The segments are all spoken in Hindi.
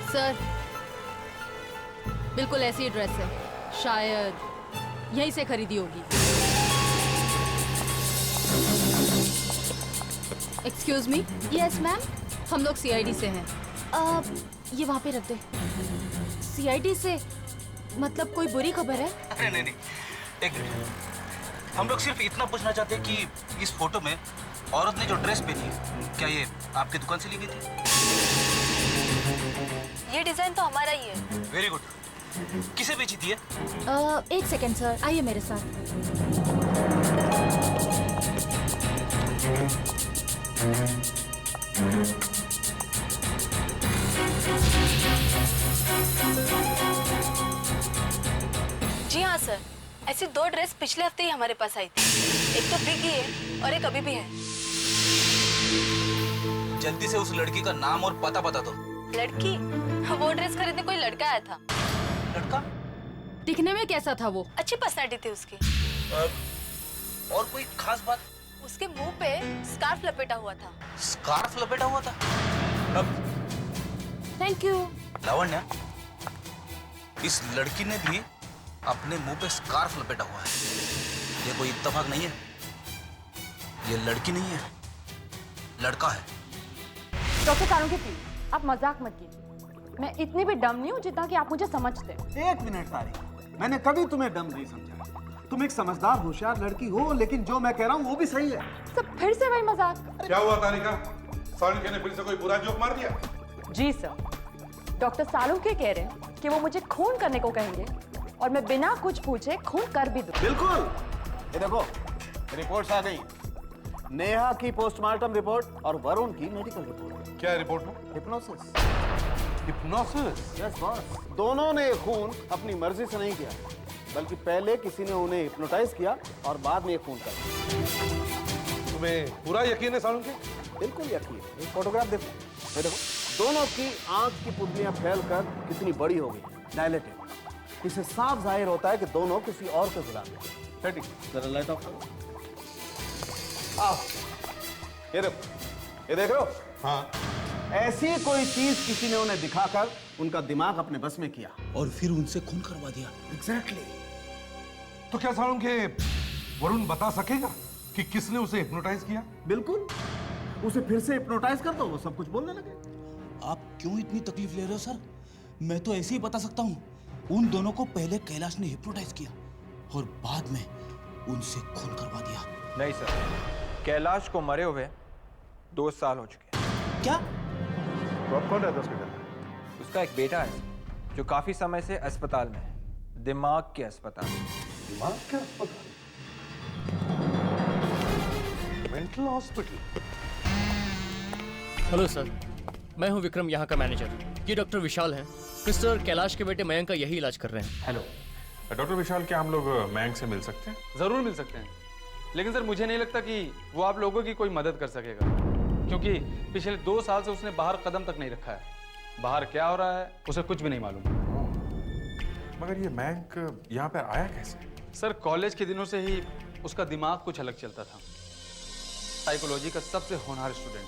सर, बिल्कुल ऐसी ही ड्रेस है, शायद यहीं से खरीदी होगी। Excuse me. Yes ma'am. हम लोग सीआईडी से हैं। ये वहाँ पे रख दे। सीआईडी से मतलब कोई बुरी खबर है? अरे नहीं, एक मिनट। हम लोग सिर्फ इतना पूछना चाहते हैं कि इस फोटो में औरत ने जो ड्रेस पहनी है, क्या ये आपकी दुकान से ली गई थी? ये डिजाइन तो हमारा ही है। Very good. किसे बेची थी ये? एक सेकेंड सर, आइए मेरे साथ। जी हाँ सर, ऐसी 2 ड्रेस पिछले हफ्ते ही हमारे पास आई थी। एक तो बिक गई है और एक अभी भी है। जल्दी से उस लड़की का नाम और पता बता दो। लड़की? वो ड्रेस खरीदने कोई लड़का आया था। लड़का? दिखने में कैसा था वो? अच्छी पर्सनैलिटी थी उसकी। और कोई खास बात? उसके मुंह पे स्कार्फ लपेटा हुआ था। स्कार्फ लपेटा हुआ था? अब थैंक यू। लावण्या, इस लड़की ने भी अपने मुंह पे स्कार्फ लपेटा हुआ है। ये कोई इत्तेफाक नहीं है। ये लड़की नहीं है, लड़का है। डॉक्टर सालुंखे प्लीज, आप मजाक मत कीजिए। मैं इतनी भी डम नहीं हूँ जितना कि आप मुझे समझते हैं। एक मिनट तारी, मैंने कभी तुम्हें डम नहीं समझा। तुम एक समझदार होशियार लड़की हो, लेकिन जो मैं कह रहा हूँ वो भी सही है। सब फिर से वही मजाक? क्या हुआ तारिका? सालुंखे ने फिर से कोई बुरा जोक मार दिया? जी सर, डॉक्टर सालुंखे कह रहे हैं कि वो मुझे खून करने को कहेंगे और मैं बिना कुछ पूछे खून कर भी दूं। बिल्कुल। ये देखो, रिपोर्ट्स आ गई। नेहा की पोस्टमार्टम रिपोर्ट और वरुण की मेडिकल रिपोर्ट। क्या है रिपोर्ट में? हिप्नोसिस। हिप्नोसिस? Yes boss. दोनों ने खून अपनी मर्जी से नहीं किया, बल्कि पहले किसी ने उन्हें हिप्नोटाइज किया और बाद में ये खून कर दिया। तुम्हें पूरा यकीन है सालुंखे? बिल्कुल यकीन। एक फोटोग्राफ देखो। ये देखो, दोनों की आंख की पुतलियां फैलकर कितनी बड़ी हो गई, डायलेटेड। इससे साफ जाहिर होता है कि दोनों किसी और के गुलाम हैं। ठीक, जरा लाइट ऑफ करो। आओ, ये देखो, ये देख रहे हो? हाँ। ऐसी कोई चीज किसी ने उन्हें दिखाकर उनका दिमाग अपने बस में किया और फिर उनसे खून करवा दिया। एग्जैक्टली। तो क्या सालुंखे वरुण बता सकेगा कि किसने उसे हिप्नोटाइज किया? बिल्कुल। उसे फिर से हिप्नोटाइज कर दो, वो सब कुछ बोलने लगे। आप क्यों इतनी तकलीफ ले रहे हो सर? मैं तो ऐसे ही बता सकता हूँ। उन दोनों को पहले कैलाश ने हिप्नोटाइज किया और बाद में उनसे खून करवा दिया। नहीं सर, कैलाश को मरे हुए 2 साल हो चुके हैं। क्या? तो अब कौन रहता है उसके घर में? उसका एक बेटा है जो काफी समय से अस्पताल में है, दिमाग के अस्पताल में। दिमाग के अस्पताल? Mental hospital? हेलो सर, मैं हूं विक्रम, यहाँ का मैनेजर। ये डॉक्टर विशाल हैं। मिस्टर कैलाश के बेटे मयंक का यही इलाज कर रहे हैं। हेलो डॉक्टर विशाल, क्या हम लोग मयंक से मिल सकते हैं? जरूर मिल सकते हैं, लेकिन सर मुझे नहीं लगता कि वो आप लोगों की कोई मदद कर सकेगा, क्योंकि पिछले 2 साल से उसने बाहर कदम तक नहीं रखा है। बाहर क्या हो रहा है उसे कुछ भी नहीं मालूम। मगर ये मयंक यहाँ पर आया कैसे? सर कॉलेज के दिनों से ही उसका दिमाग कुछ अलग चलता था। साइकोलॉजी का सबसे होनहार स्टूडेंट।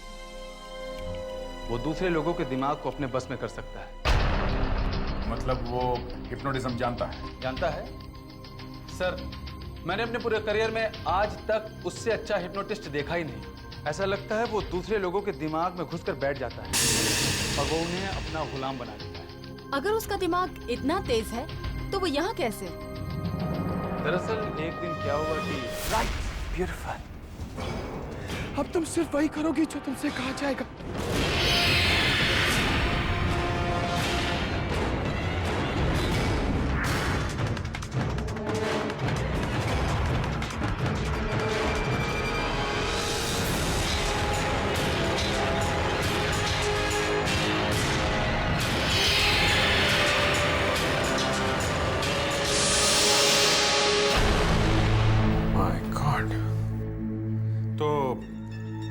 वो दूसरे लोगों के दिमाग को अपने बस में कर सकता है। मतलब वो हिप्नोटिज्म जानता है? जानता है सर, मैंने अपने पूरे करियर में आज तक उससे अच्छा हिप्नोटिस्ट देखा ही नहीं। ऐसा लगता है वो दूसरे लोगों के दिमाग में घुसकर बैठ जाता है और वो उन्हें अपना गुलाम बना देता है। अगर उसका दिमाग इतना तेज है तो वो यहाँ कैसे? दरअसल एक दिन क्या हुआ कि ब्यूटीफुल। अब तुम सिर्फ वही करोगी जो तुमसे कहा जाएगा।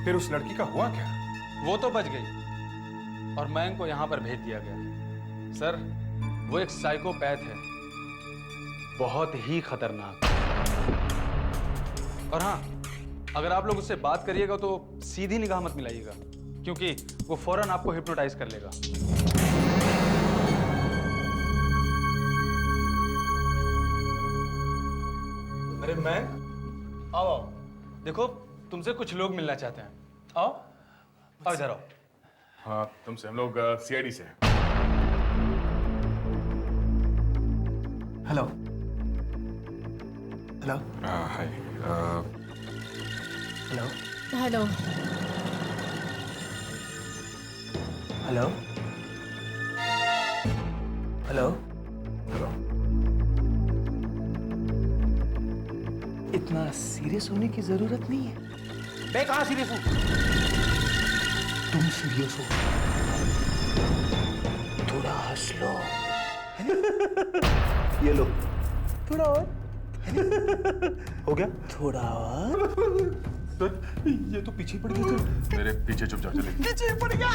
फिर उस लड़की का हुआ क्या? वो तो बच गई और मयंक को यहाँ पर भेज दिया गया। सर वो एक साइकोपैथ है, बहुत ही खतरनाक। और हाँ, अगर आप लोग उससे बात करिएगा तो सीधी निगाह मत मिलाइएगा, क्योंकि वो फौरन आपको हिप्नोटाइज कर लेगा। अरे मैं आओ आओ, देखो तुमसे कुछ लोग मिलना चाहते हैं। आओ आओ इधर आओ। हाँ तुमसे, हम लोग सीआईडी से हैं। Hello hello hi. Hello hello hello hello hello. इतना सीरियस होने की जरूरत नहीं है। मैं कहाँ सीरियस हूँ? तुम सीरियस हो। थोड़ा हंस लो। ये लो। थोड़ा और। हो गया? थोड़ा और। सर ये तो पीछे पड़ गया सर। मेरे पीछे चुप जाओ, चलिए। पीछे पड़ गया।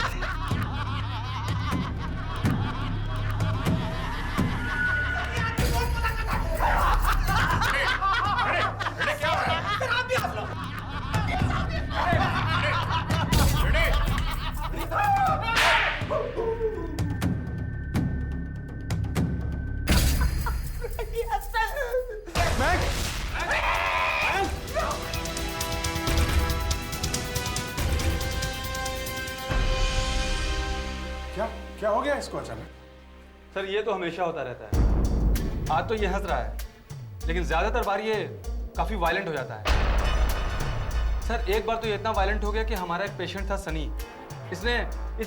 क्या क्या हो गया इसको अचानक? सर ये तो हमेशा होता रहता है। आज तो ये हंस रहा है, लेकिन ज्यादातर बार ये काफी वायलेंट हो जाता है। सर एक बार तो ये इतना वायलेंट हो गया कि हमारा एक पेशेंट था सनी, इसने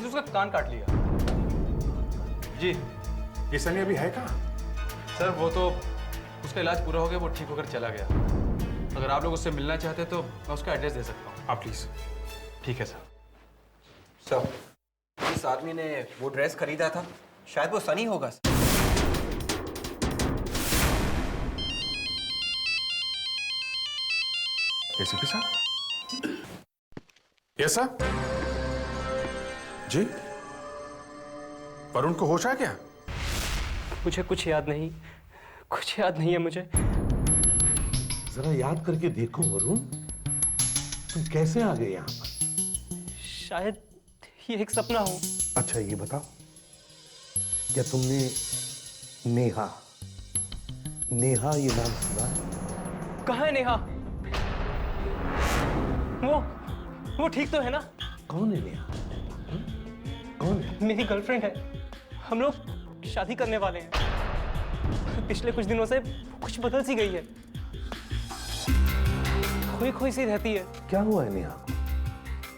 उसका कान काट लिया। जी ये सनी अभी है कहाँ? सर वो तो उसका इलाज पूरा हो गया, वो ठीक होकर चला गया। अगर आप लोग उससे मिलना चाहते हैं तो मैं उसका एड्रेस दे सकता हूँ। आप प्लीज। ठीक है सर। सर, इस आदमी ने वो ड्रेस खरीदा था, शायद वो सनी होगा। एसीपी साहब? Yes sir. जी वरुण को होश है क्या? मुझे कुछ याद नहीं, कुछ याद नहीं है मुझे। जरा याद करके देखो वरुण, तुम कैसे आ गए यहाँ पर? शायद ये एक सपना हो। अच्छा ये बताओ, क्या तुमने नेहा ये नाम सुना? कहाँ है नेहा? वो ठीक तो है ना? कौन है नेहा? कौन है? मेरी गर्लफ्रेंड है, हम लोग शादी करने वाले हैं। पिछले कुछ दिनों से कुछ बदल सी गई है, खोई खोई सी रहती है। क्या हुआ है नेहा को?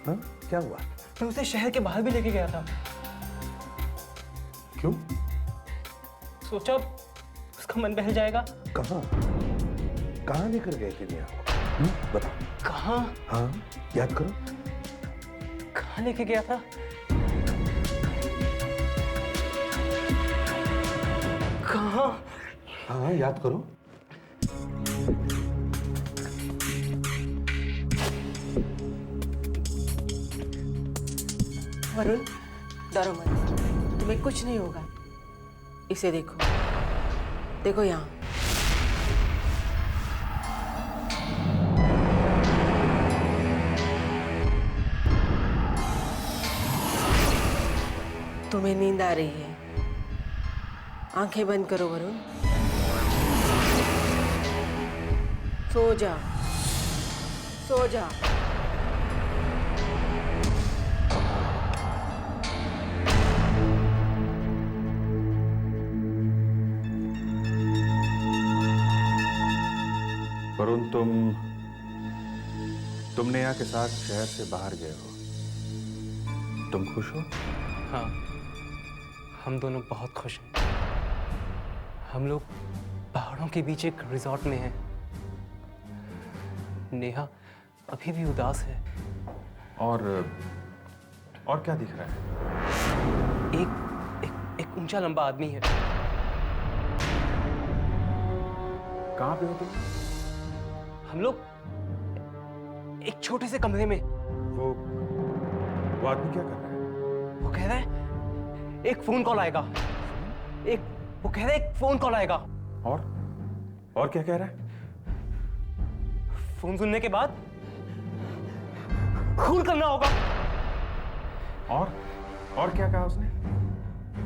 हाँ? क्या हुआ? मैं उसे शहर के बाहर भी लेके गया था। क्यों? सोचा उसका मन बहल जाएगा। कहाँ लेकर गए थे नेहा को? बताओ। कहाँ? हाँ याद करो। कहाँ लेके गया था? कहाँ? हाँ याद करो। वरुण डरो मत, तुम्हें कुछ नहीं होगा। इसे देखो, देखो यहाँ। तुम्हें नींद आ रही है, आंखें बंद करो वरुण। सो जा, सो जा। वरुण तुम नेहा के साथ शहर से बाहर गए हो, तुम खुश हो? हाँ, हम दोनों बहुत खुश हैं। हम लोग पहाड़ों के बीच एक रिजॉर्ट में हैं। नेहा अभी भी उदास है। और क्या दिख रहा है? एक ऊंचा लंबा आदमी है। कहाँ पे हो तुम? हम लोग एक छोटे से कमरे में। वो आदमी क्या कर रहा है? वो कह रहा है एक फोन कॉल आएगा। वो कह रहा है एक फोन कॉल आएगा। और क्या कह रहा है? फोन सुनने के बाद खून करना होगा। और क्या कहा उसने?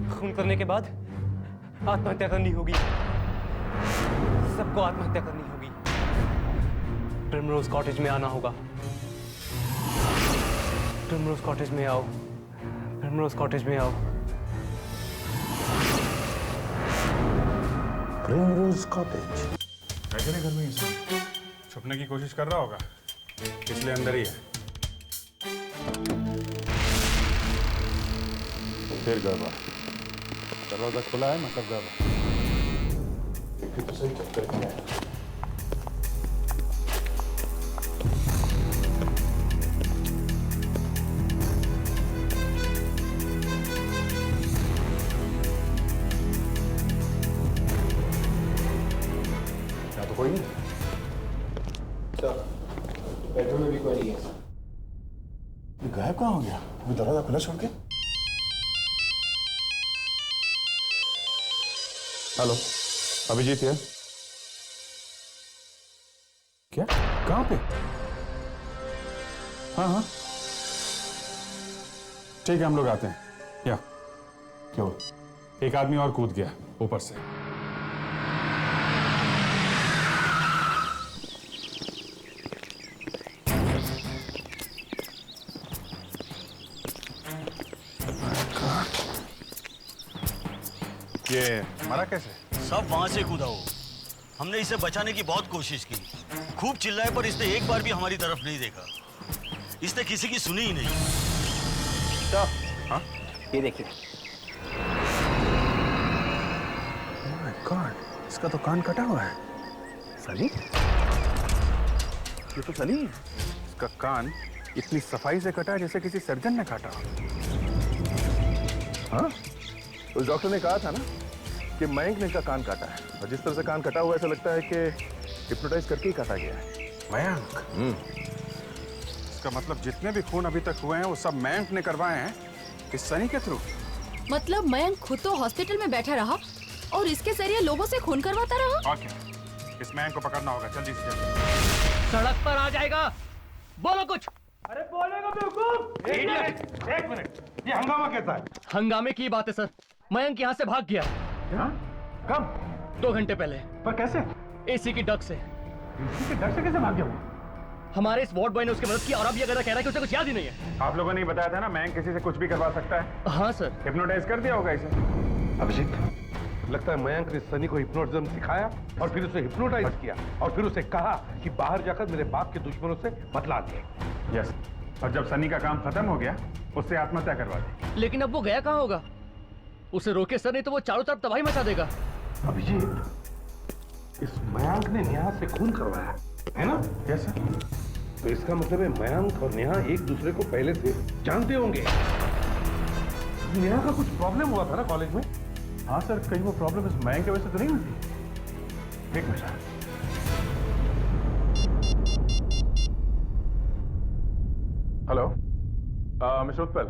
खून करने के बाद आत्महत्या करनी होगी। सबको आत्महत्या करनी होगी। प्रिमरोज कॉटेज में आना होगा। प्रिमरोज कॉटेज में आओ, प्रिमरोज कॉटेज में आओ। प्रिमरोज कॉटेज है घर में इसे छुपने की कोशिश कर रहा होगा, इसलिए अंदर ही है। फिर गड़बड़, दरवाजा खुला है मतलब गड़बड़। देखिए तो सही चक्कर क्या है। क्या तो कोई नहीं बेडरूम में भी कोई नहीं है। गायब कहाँ हो गया? अभी दरवाजा खुला छोड़ के। हेलो, अभिजीत है? क्या? कहाँ पे? हाँ हाँ ठीक है, हम लोग आते हैं। या क्यों? एक आदमी और कूद गया ऊपर से। ये मरा कैसे? सब वहां से कूदा हो। हमने इसे बचाने की बहुत कोशिश की, खूब चिल्लाए, पर इसने एक बार भी हमारी तरफ नहीं देखा। इसने किसी की सुनी ही नहीं। हाँ? ये देखिए। माय गॉड, इसका तो कान कटा हुआ है। सनी? ये तो सनी है। इसका कान इतनी सफाई से कटा है जैसे किसी सर्जन ने काटा। हाँ? उस डॉक्टर ने कहा था ना कि मयंक ने इसका कान काटा है, और जिस तरह से कान कटा हुआ ऐसा लगता है कि हिप्नोटाइज करके ही काटा गया है। मयंक? इसका मतलब जितने भी खून अभी तक हुए हैं वो सब मयंक ने करवाए हैं इस सनी के थ्रू। मतलब मयंक खुद तो हॉस्पिटल में बैठा रहा और इसके जरिए लोगों से खून करवाता रहा। और क्या? इस मयंक को पकड़ना होगा जल्दी से जल्दी। सड़क पर आ जाएगा, बोलो कुछ। अरे बोलेगा बेवकूफ। एक मिनट, ये हंगामा कैसा है? हंगामे की बात है सर, मयंक यहाँ से भाग गया। कब? 2 घंटे पहले। पर कैसे? एसी की डक से। एसी की डक से कैसे भाग गया वो? हमारे इस वार्ड बॉय ने उसकी मदद की और अब ये गधा कह रहा है कि उसे कुछ याद ही नहीं है। आप लोगों ने ही बताया था ना मयंक किसी से कुछ भी करवा सकता है। हाँ सर। हिप्नोटाइज कर दिया होगा इसे। अभिजीत, लगता है मयंक ने सनी को हिप्नोटिज्म सिखाया और फिर उसे हिप्नोटाइज किया और फिर उसे कहा कि बाहर जाकर मेरे बाप के दुश्मनों से बदला ले। यस, और जब सनी का काम खत्म हो गया उससे आत्महत्या करवा दी। लेकिन अब वो गया कहाँ होगा? उसे रोके सर, नहीं तो वो चारों तरफ तबाही मचा देगा। अभिजीत, इस मयंक ने नेहा से खून करवाया है ना? Yes sir. तो इसका मतलब है मयंक और नेहा एक दूसरे को पहले से जानते होंगे। नेहा का कुछ प्रॉब्लम हुआ था ना कॉलेज में? हाँ सर, कहीं वो प्रॉब्लम इस मयंक की वजह से तो नहीं हुई थी? एक मिनट। हेलो मिस्टर उत्पल,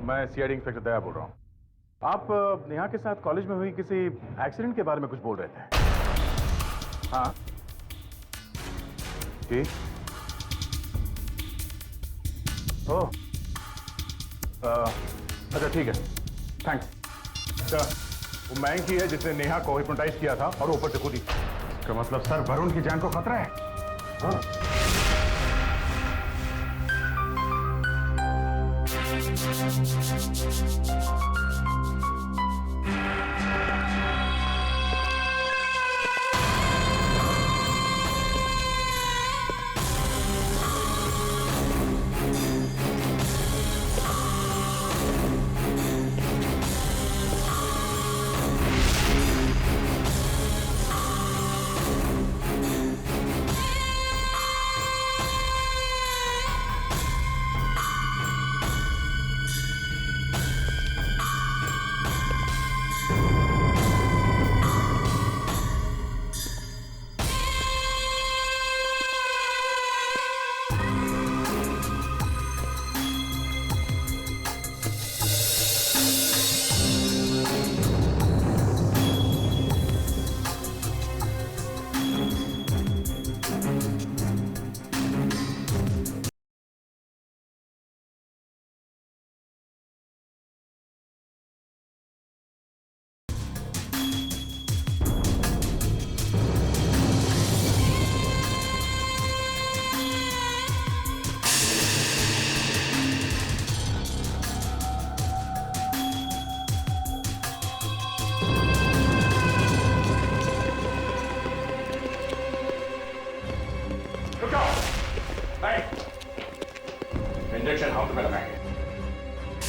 मैं सीआईडी इंस्पेक्टर दया बोल रहा हूँ। आप नेहा के साथ कॉलेज में हुई किसी एक्सीडेंट के बारे में कुछ बोल रहे थे। हाँ जी। ओह अच्छा ठीक है, थैंक्स। वो मयंक ही है जिसने नेहा को हिप्नोटाइज किया था और ऊपर से कूदी। इसका मतलब सर वरुण की जान को खतरा है। हाँ।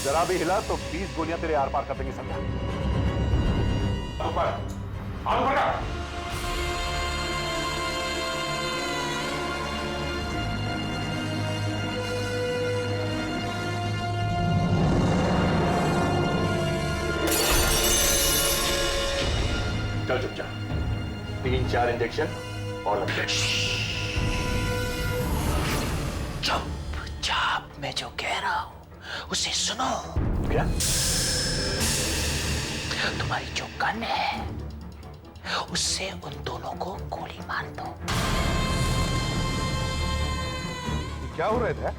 जरा भी हिला तो 20 गोलियां तेरे आर पार कर देंगे समझा? ऊपर आओ बड़ा। चल चुपचाप 3-4 इंजेक्शन और लग जाए। चुपचाप मैं जो कह रहा हूं उसे सुनो। क्या? तुम्हारी जो गन है उससे उन दोनों को गोली मार दो। क्या हो रहा था?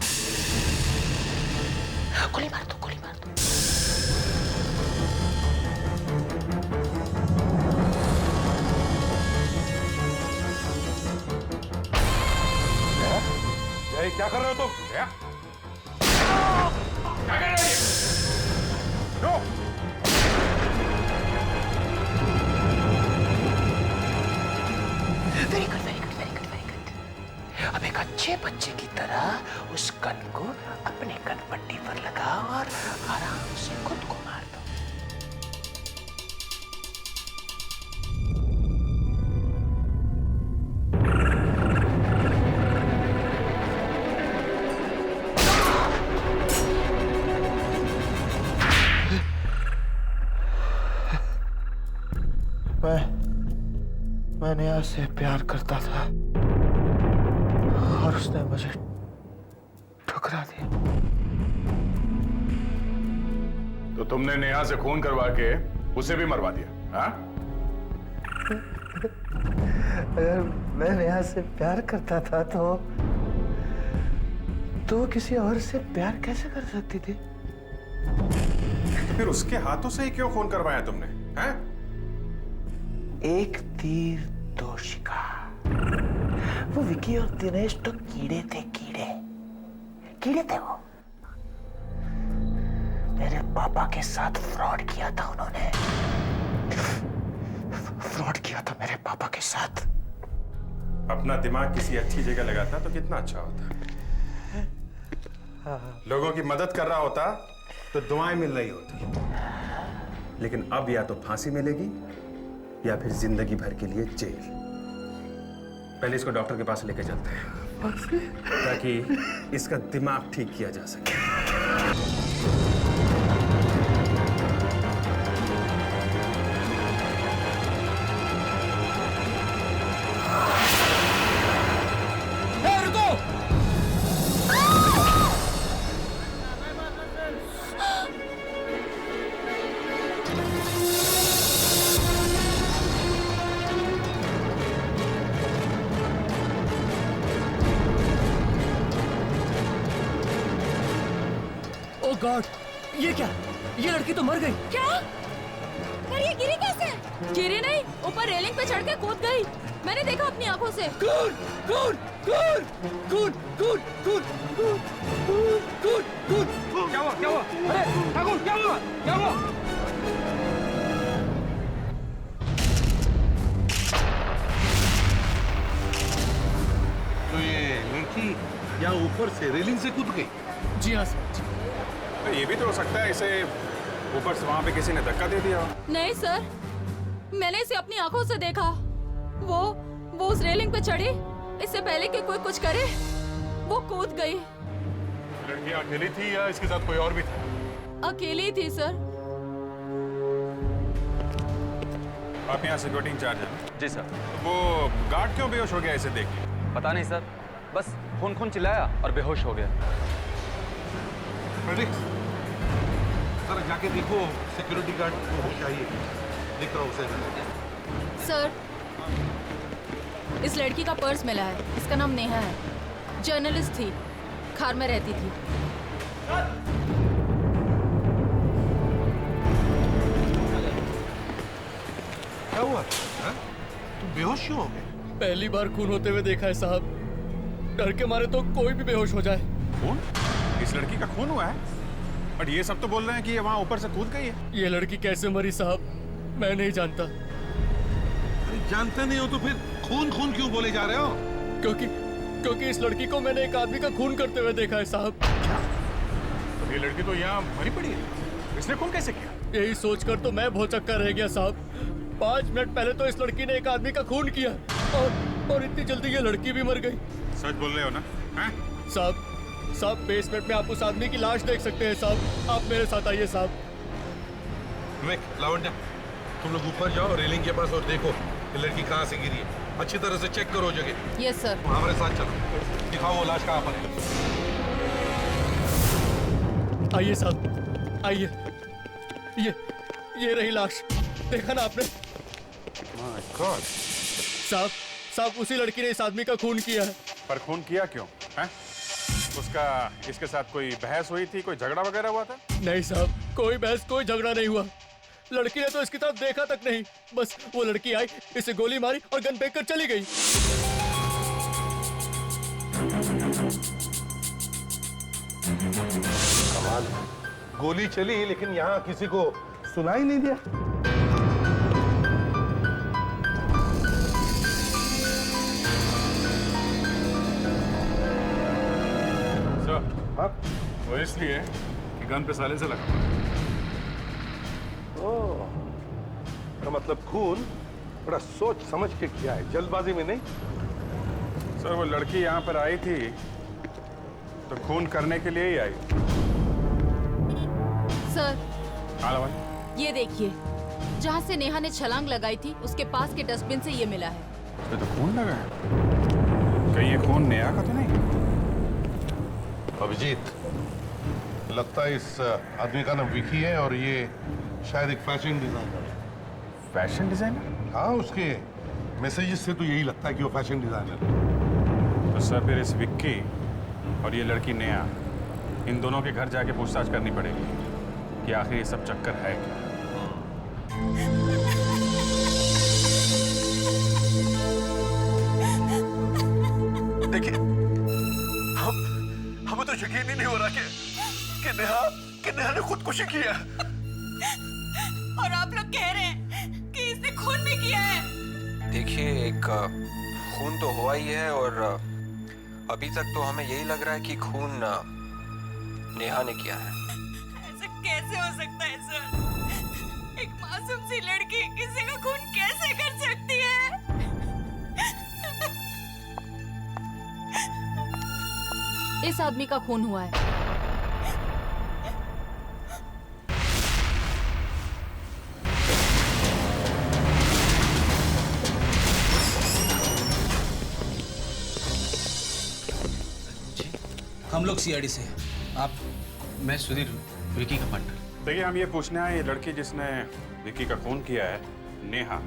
गोली मार दो, गोली मार दो। क्या कर रहे हो तुम? क्या कर रहे हो? Very good, very good, very good, very good. अब एक अच्छे बच्चे की तरह उस गन को अपने गन पट्टी पर लगाओ और आराम से खुद को मार दो। मैं नेहा से प्यार करता था और उसने मुझे ठुकरा दिया। तो तुमने नेहा से खून करवा के उसे भी मरवा दिया, हाँ? अगर मैं नेहा से प्यार करता था तो किसी और से प्यार कैसे कर सकती थी? तो फिर उसके हाथों से ही क्यों खून करवाया तुमने, हैं? एक तीर दो शिकार। वो विकी और दिनेश तो कीड़े थे, कीड़े थे वो। मेरे पापा के साथ फ्रॉड किया था उन्होंने। फ्रॉड किया था मेरे पापा के साथ। अपना दिमाग किसी अच्छी जगह लगाता तो कितना अच्छा होता। लोगों की मदद कर रहा होता तो दुआएं मिल रही होती। लेकिन अब या तो फांसी मिलेगी या फिर जिंदगी भर के लिए जेल। पहले इसको डॉक्टर के पास लेके चलते हैं ताकि इसका दिमाग ठीक किया जा सके। गॉड, ये क्या? ये लड़की तो मर गई। क्या? पर ये गिरी कैसे? गिरी नहीं, ऊपर रेलिंग पे चढ़ के कूद गई। मैंने देखा अपनी आंखों से। कूद, कूद, कूद, कूद, कूद, कूद, कूद, कूद, कूद। क्या हुआ? क्या हुआ? अरे ठाकुर, क्या हुआ? क्या हुआ? तो ये लड़की यहाँ ऊपर से रेलिंग से कूद गई? जी हाँ सर। तो ये भी तो हो सकता है इसे ऊपर से वहां पे किसी ने धक्का दे दिया। नहीं सर, मैंने इसे अपनी आंखों से देखा। वो उस रेलिंग पे चढ़ी, इससे पहले कि कोई कुछ करे वो कूद गई। लड़की अकेली थी या इसके साथ कोई और भी था? अकेली थी सर। आप यहाँ सिक्योरिटी इंचार्ज हैं? जी सर। वो गार्ड क्यों बेहोश हो गया इसे देख के? पता नहीं सर, बस खून खून चिल्लाया और बेहोश हो गया। सर जाके देखो सिक्योरिटी गार्ड को चाहिए, देख रहा हूँ उसे। सर, इस लड़की का पर्स मिला है। इसका नाम नेहा है, जर्नलिस्ट थी, खार में रहती थी। क्या हुआ? तुम बेहोश क्यों हो गए? पहली बार खून होते हुए देखा है साहब। डर के मारे तो कोई भी बेहोश हो जाए। खून? इस लड़की का खून हुआ है? बट ये सब तो बोल रहे हैं कि ये वहाँ ऊपर से कूद गई है। ये लड़की कैसे मरी साहब, मैं नहीं जानता। अरे जानते नहीं हो तो फिर खून खून क्यों बोले जा रहे हो? क्योंकि इस लड़की को मैंने एक आदमी का खून करते हुए देखा है साहब। ये लड़की तो यहाँ मरी पड़ी है, इसने खून कैसे किया? यही सोचकर तो मैं भौचक्का रह गया साहब। 5 मिनट पहले तो इस लड़की ने एक आदमी का खून किया और इतनी जल्दी ये लड़की भी मर गई। सच बोल रहे हो ना? साहब बेसमेंट में आप उस आदमी की लाश देख सकते हैं साहब। आप मेरे साथ आइए साहब। विवेक, लावण्या, तुम लोग ऊपर जाओ रेलिंग के पास और देखो कि लड़की कहाँ से गिरी है। अच्छी तरह से चेक करो जगह। Yes sir. हमारे साथ चलो, दिखाओ वो लाश कहाँ पर है। आइए साहब, आइए। ये रही लाश, देखा ना आपने? साहब उसी लड़की ने इस आदमी का खून किया है। पर खून किया क्यों है? उसका इसके साथ कोई बहस हुई थी, कोई झगड़ा वगैरह हुआ था? नहीं साहब, कोई बहस कोई झगड़ा नहीं हुआ। लड़की ने तो इसकी तरफ देखा तक नहीं, बस वो लड़की आई, इसे गोली मारी और गन फेंक कर चली गई। कमाल, गोली चली लेकिन यहाँ किसी को सुनाई नहीं दिया। हाँ? वो इसलिए कि गन पे साले से लगा। ओह, तो मतलब खून बड़ा सोच समझ के किया है, जल्दबाजी में नहीं। सर वो लड़की यहाँ पर आई थी तो खून करने के लिए ही आई। सर भाई, ये देखिए, जहाँ से नेहा ने छलांग लगाई थी उसके पास के डस्टबिन से ये मिला है। उसमें तो खून लगा है। कहीं ये खून नेहा का तो नहीं? अभिजीत, लगता है इस आदमी का नाम विकी है और ये शायद एक फैशन डिजाइनर है। Fashion designer? हाँ, उसके मैसेजेस से तो यही लगता है कि वो फैशन डिजाइनर है। तो सर फिर इस विक्की और ये लड़की नेहा, इन दोनों के घर जाके पूछताछ करनी पड़ेगी कि आखिर ये सब चक्कर है क्या। देखिए, हमें तो यकीन ही नहीं हो रहा कि नेहा ने खुदकुशी की है। और आप लोग कह रहे हैं कि इसने खून भी किया है। देखिए, एक खून तो हुआ ही है और अभी तक तो हमें यही लग रहा है कि खून नेहा ने किया है। ऐसा कैसे हो सकता है सर? एक मासूम सी लड़की किसी का खून कैसे कर सकती है? इस आदमी का खून हुआ है। हम लोग सीआईडी से। आप? मैं सुधीर, विकी का पार्टनर। देखिए, हम ये पूछने आए, ये लड़की जिसने विकी का खून किया है, नेहा,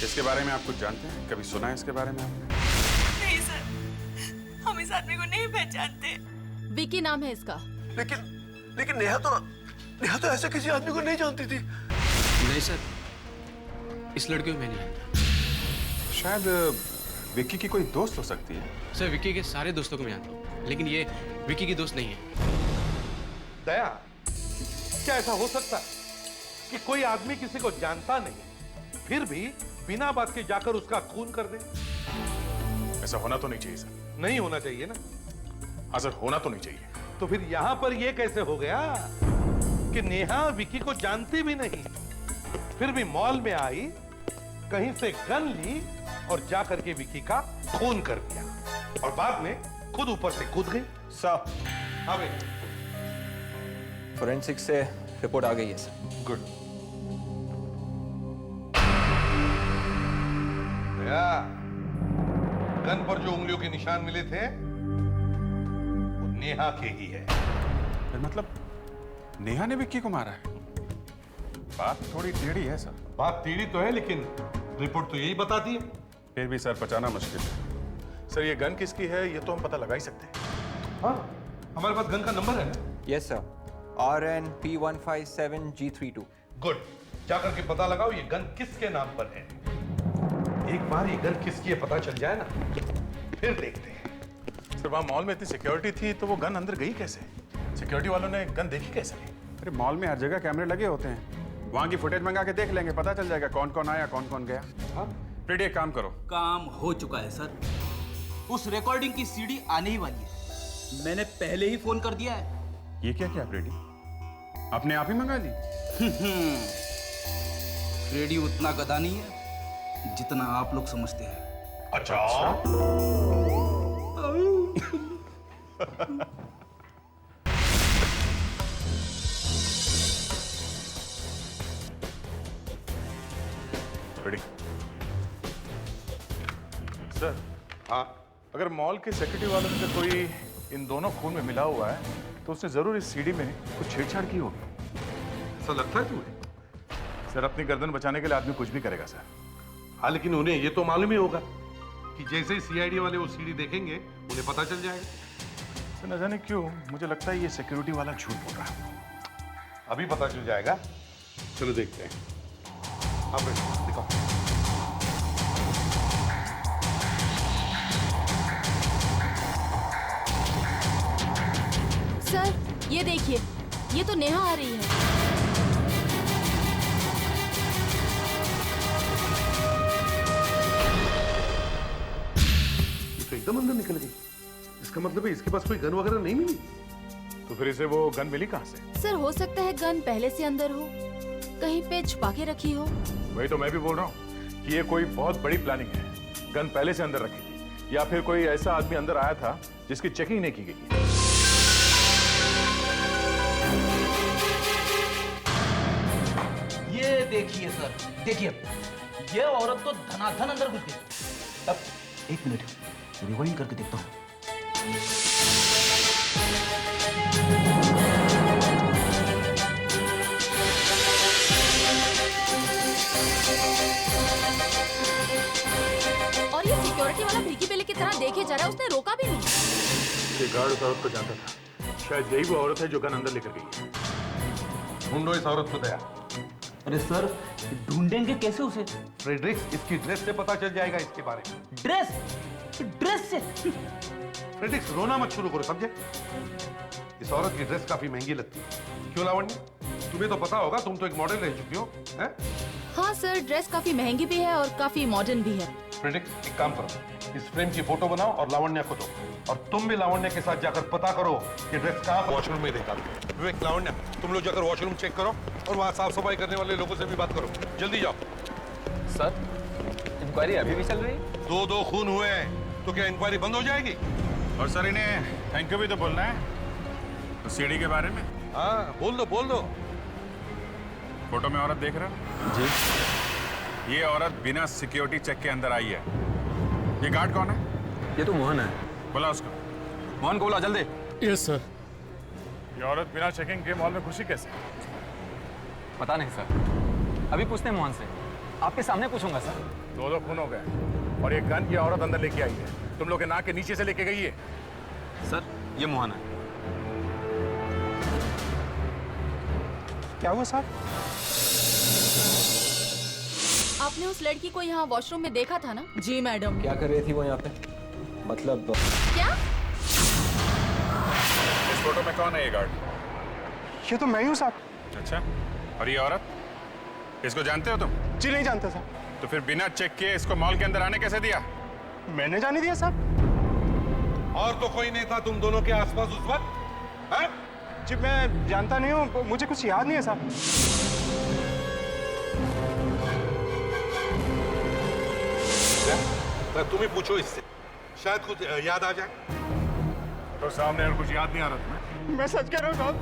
इसके बारे में आप कुछ जानते हैं? कभी सुना है इसके बारे में आपने? नहीं सर, हम इस आदमी को नहीं पहचानते। विकी नाम है इसका। लेकिन नेहा तो ऐसे किसी आदमी को नहीं जानती थी। नहीं सर, इस लड़की को मैं नहीं जानता। शायद विक्की की कोई दोस्त हो सकती है। सर, विक्की के सारे दोस्तों को मैं जानता हूँ, लेकिन ये विक्की की दोस्त नहीं है। दया, क्या ऐसा हो सकता है कि कोई आदमी किसी को जानता नहीं फिर भी बिना बात के जाकर उसका खून कर दे? ऐसा होना तो नहीं चाहिए सर। नहीं होना चाहिए ना? हाँ सर, होना तो नहीं चाहिए। तो फिर यहां पर यह कैसे हो गया कि नेहा विकी को जानती भी नहीं, फिर भी मॉल में आई, कहीं से गन ली और जाकर के विकी का खून कर दिया और बाद में खुद ऊपर से कूद गई? सर, हाँ भाई, फोरेंसिक से रिपोर्ट आ गई है सर। गुड। भैया, गन पर जो उंगलियों के निशान मिले थे वो नेहा के ही है। मतलब नेहा ने विक्की को मारा है? बात थोड़ी टेढ़ी है सर। बात टेढ़ी तो है, लेकिन रिपोर्ट तो यही बताती है। फिर भी सर पहचाना मुश्किल है। सर ये गन किसकी है ये तो हम पता लगा ही सकते हैं। हाँ, हमारे पास गन का नंबर है ना? Yes sir, RNP157G32। गुड, जाकर के पता लगाओ ये गन किसके नाम पर है। एक बार ये गन किसकी है पता चल जाए ना, फिर देखते हैं। सर वहाँ मॉल में इतनी सिक्योरिटी थी तो वो गन अंदर गई कैसे? सिक्योरिटी वालों ने गन देखी कैसे? अरे मॉल में हर जगह कैमरे लगे होते हैं, वहाँ की फुटेज मंगा के देख लेंगे, पता चल जाएगा कौन कौन आया कौन कौन गया। हाँ, प्रीति एक काम करो। काम हो चुका है सर, उस रिकॉर्डिंग की सीडी आने ही वाली है। मैंने पहले ही फोन कर दिया है ये क्या किया फ्रेडी? अपने आप ही मंगा ली? फ्रेडी उतना गधा नहीं है जितना आप लोग समझते हैं। अच्छा? फ्रेडी, सर, हाँ, अगर मॉल के सेक्रेटरी वालों में से कोई इन दोनों खून में मिला हुआ है तो उसने जरूर इस सीडी में कुछ छेड़छाड़ की होगी। ऐसा लगता है तुम्हें? सर, अपनी गर्दन बचाने के लिए आदमी कुछ भी करेगा सर। हाँ, लेकिन उन्हें ये तो मालूम ही होगा कि जैसे ही सीआईडी वाले वो सीडी देखेंगे उन्हें पता चल जाएगा। सर, न जाने क्यों मुझे लगता है ये सिक्योरिटी वाला झूठ बोल रहा है। अभी पता चल जाएगा, चलो देखते हैं। हाँ बेटा, दिखाओ। सर, ये देखिए, ये तो नेहा आ रही है। ये तो एकदम अंदर निकल गई। इसका मतलब है इसके पास कोई गन वगैरह नहीं मिली। तो फिर इसे वो गन मिली कहाँ से? सर, हो सकता है गन पहले से अंदर हो, कहीं पे छुपा के रखी हो। वही तो मैं भी बोल रहा हूँ कि ये कोई बहुत बड़ी प्लानिंग है। गन पहले से अंदर रखी थी या फिर कोई ऐसा आदमी अंदर आया था जिसकी चेकिंग नहीं की गई। ये देखिए सर, देखिए, ये औरत तो धनाधन अंदर घुस गई। अब एक मिनट, रिवाइंड करके देखता हूँ। और ये सिक्योरिटी वाला भिकी बिल्ली की तरह देखे जा रहा है, उसने रोका भी नहीं। ये गार्ड उस औरत को जानता था। शायद यही वो औरत है जो गन अंदर लेकर गई है। ढूंढो इस औरत को दया। अरे सर, ढूंढेंगे कैसे उसे? फ्रेडरिक्स, इसकी ड्रेस से पता चल जाएगा इसके बारे में। ड्रेस? ड्रेस से? फ्रेडरिक्स, रोना मत शुरू करो, समझे? इस औरत की ड्रेस काफी महंगी लगती है। क्यों लावण्य? तुम्हें तो पता होगा, तुम तो एक मॉडल रह चुकी हो, हैं? हाँ सर, ड्रेस काफी महंगी भी है और काफी मॉडर्न भी है। फ्रेडरिक्स, एक काम करो, इस फ्रेम की फोटो बनाओ और लावण्य को दो, और तुम भी लावण्य के साथ जाकर पता करो कि ड्रेस कहाँ वॉशरूम में देखा। विवेक, लावण्य, तुम लोग जाकर वॉशरूम चेक करो और वहाँ साफ सफाई करने वाले लोगों से भी बात करो। जल्दी जाओ। सर, इंक्वायरी अभी भी चल रही है? दो खून हुए हैं, तो क्या इंक्वायरी बंद हो जाएगी? और सर, इन्हें थैंक यू भी तो बोलना है तो सीडी के बारे में। हाँ, बोल दो। फोटो में औरत देख रहे हो जी? ये औरत बिना सिक्योरिटी चेक के अंदर आई है। ये गार्ड कौन है? ये तो मोहन है। बुला उसको। मोहन को बुला जल्दी। Yes sir. ये औरत बिना चेकिंग के मॉल में घुसी कैसे? पता नहीं सर, अभी पूछते हैं मोहन से। आपके सामने पूछूंगा सर। दो खून हो गए और ये गन की औरत अंदर लेके आई है। तुम लोग के नाक के नीचे से लेके गई है। सर, ये मोहन है। क्या हुआ साहब? आपने उस लड़की को यहाँ वॉशरूम में देखा था ना? जी मैडम। क्या कर रही थी वो यहाँ पे? मतलब क्या? इस फोटो में कौन है ये गार्ड? ये तो मैं ही हूँ साहब। अच्छा, और ये औरत? इसको जानते हो तुम? जी नहीं जानता साहब। तो फिर बिना चेक किए इसको मॉल के अंदर आने कैसे दिया? मैंने जाने दिया साहब। और तो कोई नहीं था तुम दोनों के आसपास उस वक्त? हैं? जी मैं जानता नहीं हूँ, मुझे कुछ याद नहीं है साहब। तुम ही पूछो इससे, शायद कुछ याद आ जाए। तो सामने और कुछ याद नहीं आ रहा तुम्हें? मैं सच कह रहा हूँ साहब,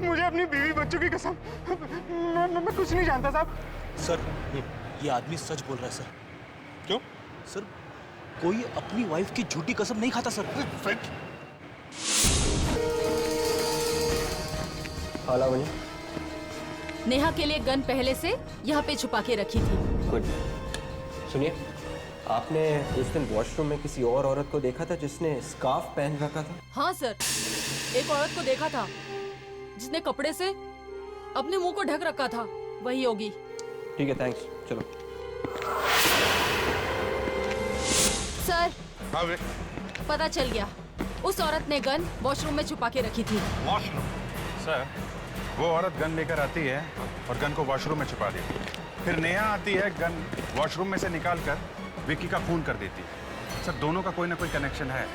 मुझे अपनी बीवी बच्चों की कसम, मैं कुछ नहीं जानता साहब। सर, ये आदमी सच बोल रहा है सर। क्यों? सर, कोई अपनी वाइफ की झूठी कसम नहीं खाता सर। नेहा के लिए गन पहले से यहाँ पे छुपा के रखी थी। गुड। सुनिए, आपने उस दिन वॉशरूम में किसी और औरत को देखा था जिसने स्कार्फ पहन रखा था? हाँ सर, एक औरत को देखा था जिसने कपड़े से अपने मुंह को ढक रखा था। वही होगी। ठीक है, थैंक्स। चलो। सर, हाँ वे? पता चल गया, उस औरत ने गन वॉशरूम में छुपा के रखी थी। वॉशरूम? सर, वो औरत गन लेकर आती है और गन को वॉशरूम में छुपा देती है। फिर नेहा आती है, गन वॉशरूम में से निकालकर विक्की का खून कर देती है। सर, दोनों का कोई ना कोई कनेक्शन है।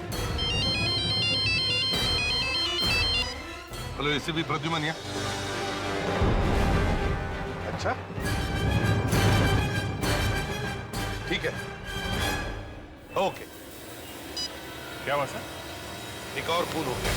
हेलो एसीपी प्रद्युमन या? अच्छा ठीक है, ओके। क्या हुआ सर? एक और खून हो गया।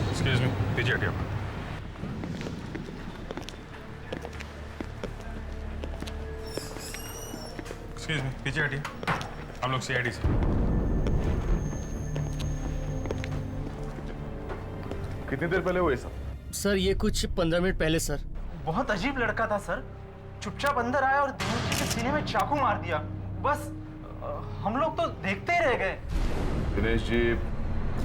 एक्सक्यूज मी, पीछे हटिए। एक्सक्यूज मी, पीछे हटिए। हम लोग सीआईडी से। कितनी देर पहले हुए सब? सर ये कुछ 15 मिनट पहले सर। बहुत अजीब लड़का था सर, चुपचाप अंदर आया और दिनेश जी के सीने में चाकू मार दिया। बस हम लोग तो देखते ही रह गए। दिनेश जी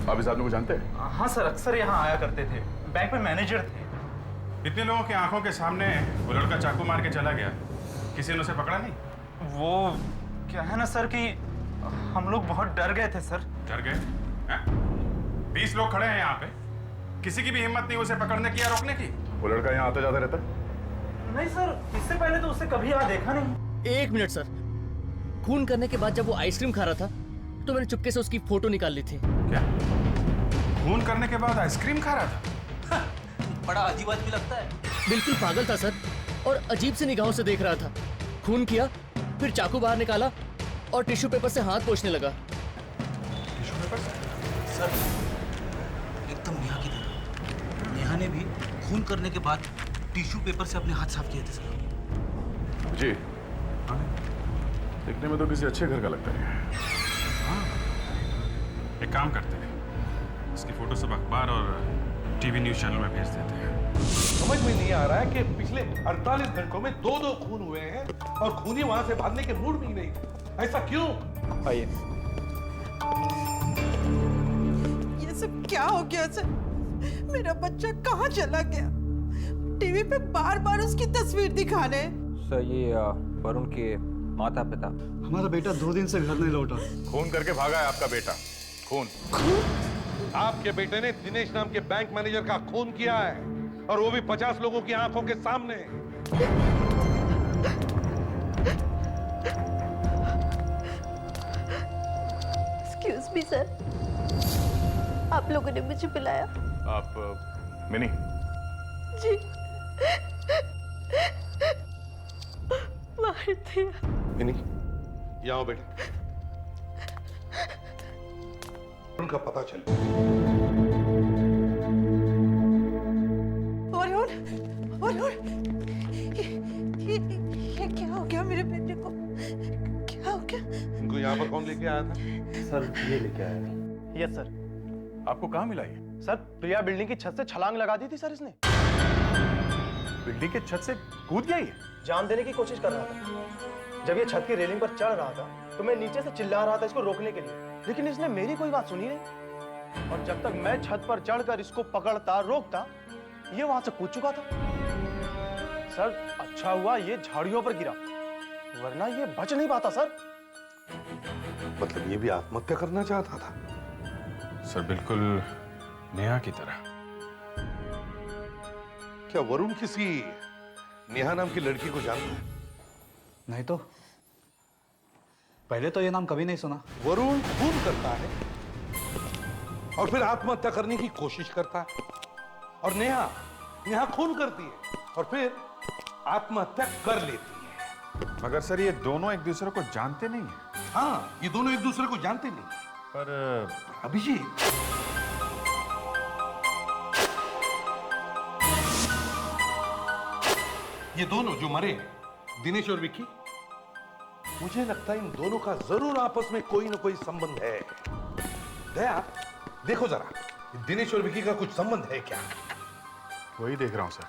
आप इस आदमी को जानते हैं? हाँ सर, अक्सर यहाँ आया करते थे, बैंक में मैनेजर थे। इतने लोगों की आंखों के सामने वो लड़का चाकू मार के चला गया, किसी ने उसे पकड़ा नहीं? वो क्या है ना सर कि हम लोग बहुत डर गए थे सर। डर गए? 20 लोग खड़े हैं यहाँ पे, किसी की भी हिम्मत नहीं उसे पकड़ने की या रोकने की? वो लड़का यहाँ आता जाता रहता है? नहीं सर, इससे पहले तो उसे कभी यहाँ देखा नहीं। 1 मिनट सर, खून करने के बाद जब वो आइसक्रीम खा रहा था तो मैंने चुपके से उसकी फोटो निकाल ली थी। क्या? खून करने के बाद आइसक्रीम खा रहा था? बड़ा अजीब आदमी लगता है। बिल्कुल पागल था सर, और अजीब सी निगाहों से देख रहा था। खून किया, फिर चाकू बाहर निकाला और टिश्यू पेपर से हाथ पोंछने लगा। टिश्यू पेपर से? सर एकदम नेहा की तरह। नेहा ने भी खून करने के बाद टिश्यू पेपर से अपने हाथ साफ किए थे सर। जी देखने में तो किसी अच्छे घर का लगता है। एक काम करते हैं, इसकी फोटो सब अखबार और टीवी न्यूज़ चैनल में भेज देते हैं। समझ में नहीं आ रहा है कि पिछले 48 घंटों में 2 खून हुए हैं और खूनी वहां से भागने के मूड में ही नहीं थे। ऐसा क्यों? आइए। ये सब क्या हो गया सर? मेरा बच्चा कहाँ चला गया? टीवी पे बार बार उसकी तस्वीर दिखाने। सर ये वरुण के माता पिता। हमारा बेटा 2 दिन से घर नहीं लौटा। खून करके भागा है आपका बेटा। खून? आपके बेटे ने दिनेश नाम के बैंक मैनेजर का खून किया है, और वो भी 50 लोगों की आंखों के सामने। एक्सक्यूज मी सर, आप लोगों ने मुझे बुलाया? आप मिनी? जी। मार दिया। मिनी यहाँ आओ बेटा, उनका पता चल। ये क्या हो गया मेरे बेटे को? क्या हो गया? इनको यहाँ पर कौन लेके आया था? सर ये लेके आया था। Yes sir. आपको कहाँ मिला ये? सर प्रिया बिल्डिंग की छत से छलांग लगा दी थी सर इसने। बिल्डिंग के छत से कूद गया ये? जान देने की कोशिश कर रहा था। जब ये छत की रेलिंग पर चढ़ रहा था तो मैं नीचे से चिल्ला रहा था इसको रोकने के लिए, लेकिन इसने मेरी कोई बात सुनी नहीं। और जब तक मैं छत पर चढ़कर इसको पकड़ता रोकता, ये वहां से कूद चुका था। सर अच्छा हुआ ये झाड़ियों पर गिरा, वरना ये बच नहीं पाता सर। मतलब ये भी आत्महत्या करना चाहता था? सर बिल्कुल नेहा की तरह। क्या वरुण किसी नेहा नाम की लड़की को जानता है? नहीं तो पहले तो ये नाम कभी नहीं सुना। वरुण खून करता है और फिर आत्महत्या करने की कोशिश करता है, और नेहा खून करती है और फिर आत्महत्या कर लेती है। मगर सर ये दोनों एक दूसरे को जानते नहीं हैं। हाँ, ये दोनों एक दूसरे को जानते नहीं। पर अभिजीत, ये दोनों जो मरे, दिनेश और विक्की, मुझे लगता है इन दोनों का जरूर आपस में कोई ना कोई संबंध है। दया, देखो जरा, दिनेश और विकी का कुछ संबंध है क्या? वही देख रहा हूं सर।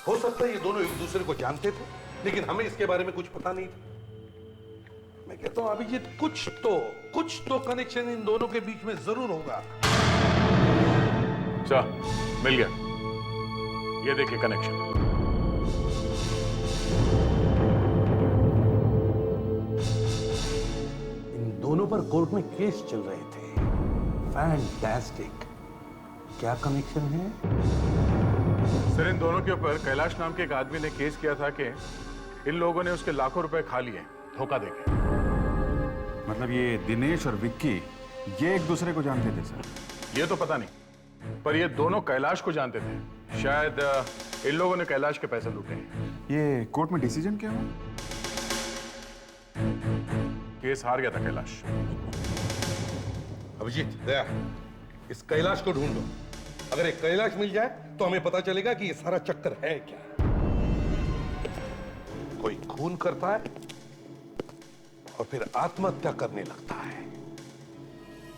हो सकता है ये दोनों एक दूसरे को जानते थे, लेकिन हमें इसके बारे में कुछ पता नहीं था। मैं कहता हूं अभिजीत, कुछ तो कनेक्शन इन दोनों के बीच में जरूर होगा। सर, मिल गया। ये देखिए कनेक्शन। इन दोनों पर कोर्ट में केस चल रहे थे। फैंटास्टिक। क्या कनेक्शन है? सर, इन दोनों के ऊपर कैलाश नाम के एक आदमी ने केस किया था कि इन लोगों ने उसके लाखों रुपए खा लिए धोखा देके। मतलब ये दिनेश और विक्की ये एक दूसरे को जानते थे सर? ये तो पता नहीं, पर ये दोनों कैलाश को जानते थे। शायद इन लोगों ने कैलाश के पैसे लूटे हैं। ये कोर्ट में डिसीजन क्या हुआ? केस हार गया था कैलाश। अभिजीत, दया, इस कैलाश को ढूंढो। अगर एक कैलाश मिल जाए तो हमें पता चलेगा कि ये सारा चक्कर है क्या। कोई खून करता है और फिर आत्महत्या करने लगता है।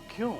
क्यों?